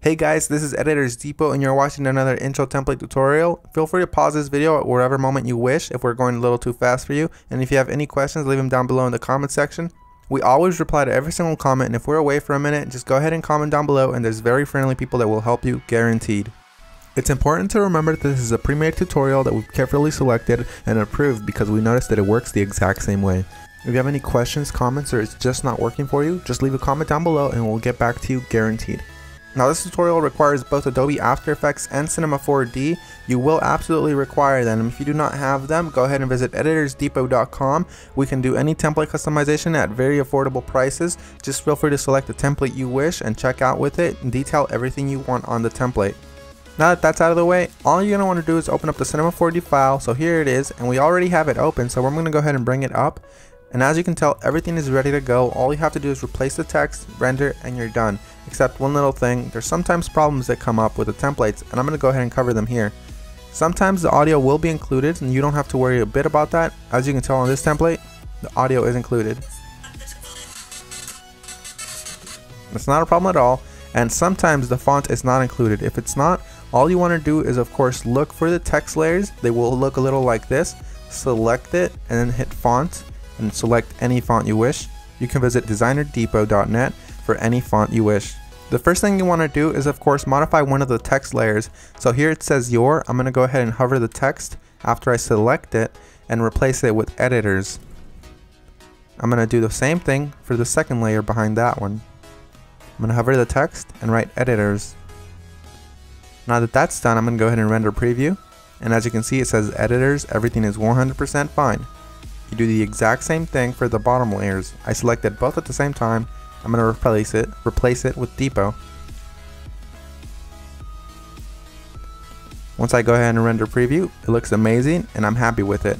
Hey guys, this is Editors Depot and you're watching another intro template tutorial. Feel free to pause this video at whatever moment you wish if we're going a little too fast for you. And if you have any questions, leave them down below in the comment section. We always reply to every single comment, and if we're away for a minute, just go ahead and comment down below and there's very friendly people that will help you, guaranteed. It's important to remember that this is a pre-made tutorial that we've carefully selected and approved because we noticed that it works the exact same way. If you have any questions, comments, or it's just not working for you, just leave a comment down below and we'll get back to you, guaranteed. Now this tutorial requires both Adobe After Effects and Cinema 4D. You will absolutely require them. If you do not have them, go ahead and visit EditorsDepot.com. We can do any template customization at very affordable prices. Just feel free to select the template you wish and check out with it and detail everything you want on the template. Now that that's out of the way, all you're going to want to do is open up the Cinema 4D file. So here it is, and we already have it open, so I'm going to go ahead and bring it up. And as you can tell, everything is ready to go. All you have to do is replace the text, render, and you're done. Except one little thing, there's sometimes problems that come up with the templates, and I'm going to go ahead and cover them here. Sometimes the audio will be included, and you don't have to worry a bit about that. As you can tell on this template, the audio is included. It's not a problem at all, and sometimes the font is not included. If it's not, all you want to do is of course look for the text layers. They will look a little like this. Select it, and then hit font. And select any font you wish. You can visit DesignerDepot.net for any font you wish. The first thing you want to do is of course modify one of the text layers. So here it says your. I'm going to go ahead and hover the text after I select it and replace it with editors. I'm going to do the same thing for the second layer behind that one. I'm going to hover the text and write editors. Now that that's done, I'm going to go ahead and render preview. And as you can see, it says editors, everything is 100% fine. You do the exact same thing for the bottom layers. I selected both at the same time. I'm going to replace it with Depot. Once I go ahead and render preview, it looks amazing and I'm happy with it.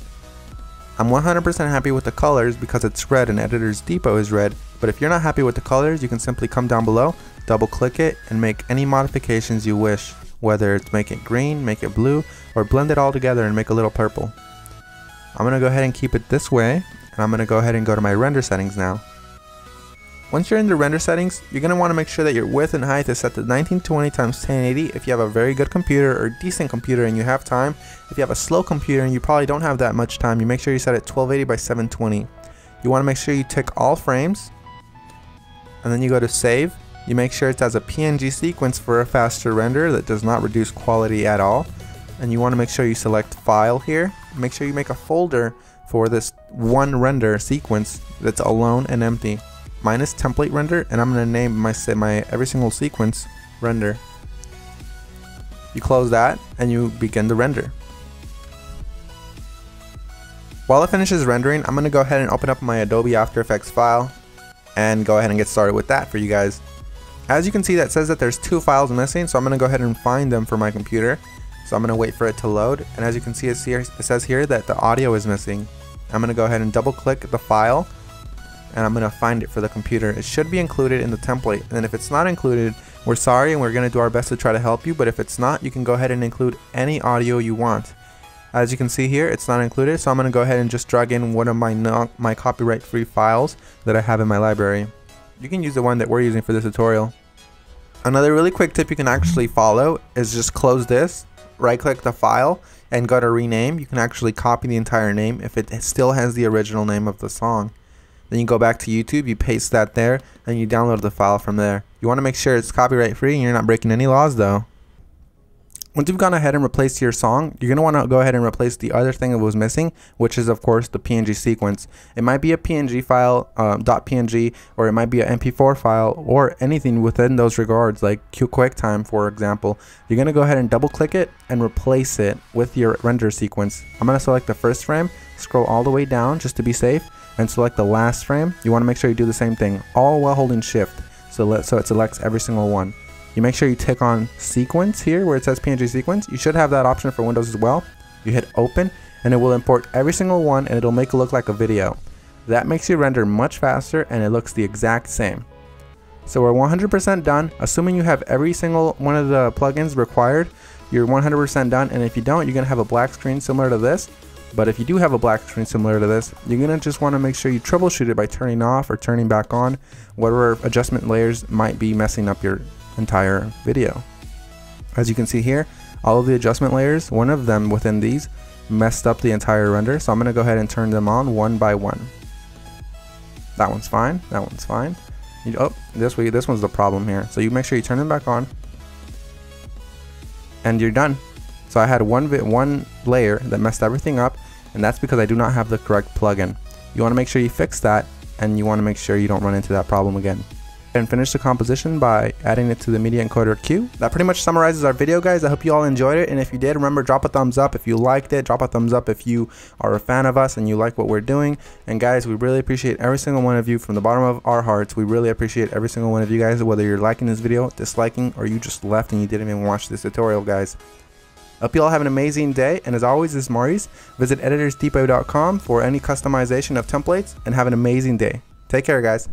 I'm 100% happy with the colors because it's red and Editors Depot is red, but if you're not happy with the colors, you can simply come down below, double click it, and make any modifications you wish. Whether it's make it green, make it blue, or blend it all together and make a little purple. I'm going to go ahead and keep it this way, and I'm going to go ahead and go to my render settings now. Once you're in the render settings, you're going to want to make sure that your width and height is set to 1920 x 1080 if you have a very good computer or decent computer and you have time. If you have a slow computer and you probably don't have that much time, you make sure you set it 1280 by 720. You want to make sure you tick all frames, and then you go to save. You make sure it has a PNG sequence for a faster render that does not reduce quality at all. And you want to make sure you select file here. Make sure you make a folder for this one render sequence that's alone and empty. Mine is template render, and I'm going to name my every single sequence render. You close that and you begin the render. While it finishes rendering, I'm going to go ahead and open up my Adobe After Effects file and go ahead and get started with that for you guys. As you can see, that says that there's two files missing, so I'm going to go ahead and find them for my computer. So I'm going to wait for it to load, and as you can see, it says here that the audio is missing. I'm going to go ahead and double click the file, and I'm going to find it for the computer. It should be included in the template, and if it's not included, we're sorry and we're going to do our best to try to help you, but if it's not, you can go ahead and include any audio you want. As you can see here, it's not included, so I'm going to go ahead and just drag in one of my copyright-free files that I have in my library. You can use the one that we're using for this tutorial. Another really quick tip you can actually follow is just close this, right click the file, and go to rename. You can actually copy the entire name if it still has the original name of the song. Then you go back to YouTube, you paste that there, and you download the file from there. You want to make sure it's copyright free and you're not breaking any laws though. Once you've gone ahead and replaced your song, you're going to want to go ahead and replace the other thing that was missing, which is of course the PNG sequence. It might be a PNG file, .png, or it might be an MP4 file, or anything within those regards, like QuickTime for example. You're going to go ahead and double click it and replace it with your render sequence. I'm going to select the first frame, scroll all the way down just to be safe, and select the last frame. You want to make sure you do the same thing, all while holding shift, so it selects every single one. You make sure you tick on sequence here where it says PNG sequence. You should have that option for Windows as well. You hit open and it will import every single one, and it'll make it look like a video. That makes your render much faster and it looks the exact same. So we're 100% done. Assuming you have every single one of the plugins required, you're 100% done, and if you don't, you're going to have a black screen similar to this. But if you do have a black screen similar to this, you're going to just want to make sure you troubleshoot it by turning off or turning back on whatever adjustment layers might be messing up your entire video. As you can see here, all of the adjustment layers, one of them within these messed up the entire render, so I'm going to go ahead and turn them on one by one. That one's fine, that one's fine. Oh, this one's the problem here. So you make sure you turn them back on, and you're done. So I had one layer that messed everything up, and that's because I do not have the correct plugin. You want to make sure you fix that, and you want to make sure you don't run into that problem again. And finish the composition by adding it to the media encoder queue. That pretty much summarizes our video, guys. I hope you all enjoyed it, and if you did, remember, drop a thumbs up if you liked it. Drop a thumbs up if you are a fan of us and you like what we're doing. And guys, we really appreciate every single one of you from the bottom of our hearts. We really appreciate every single one of you guys, whether you're liking this video, disliking, or you just left and you didn't even watch this tutorial, guys. Hope you all have an amazing day, and as always, this is Maurice. Visit EditorsDepot.com for any customization of templates, and have an amazing day. Take care, guys.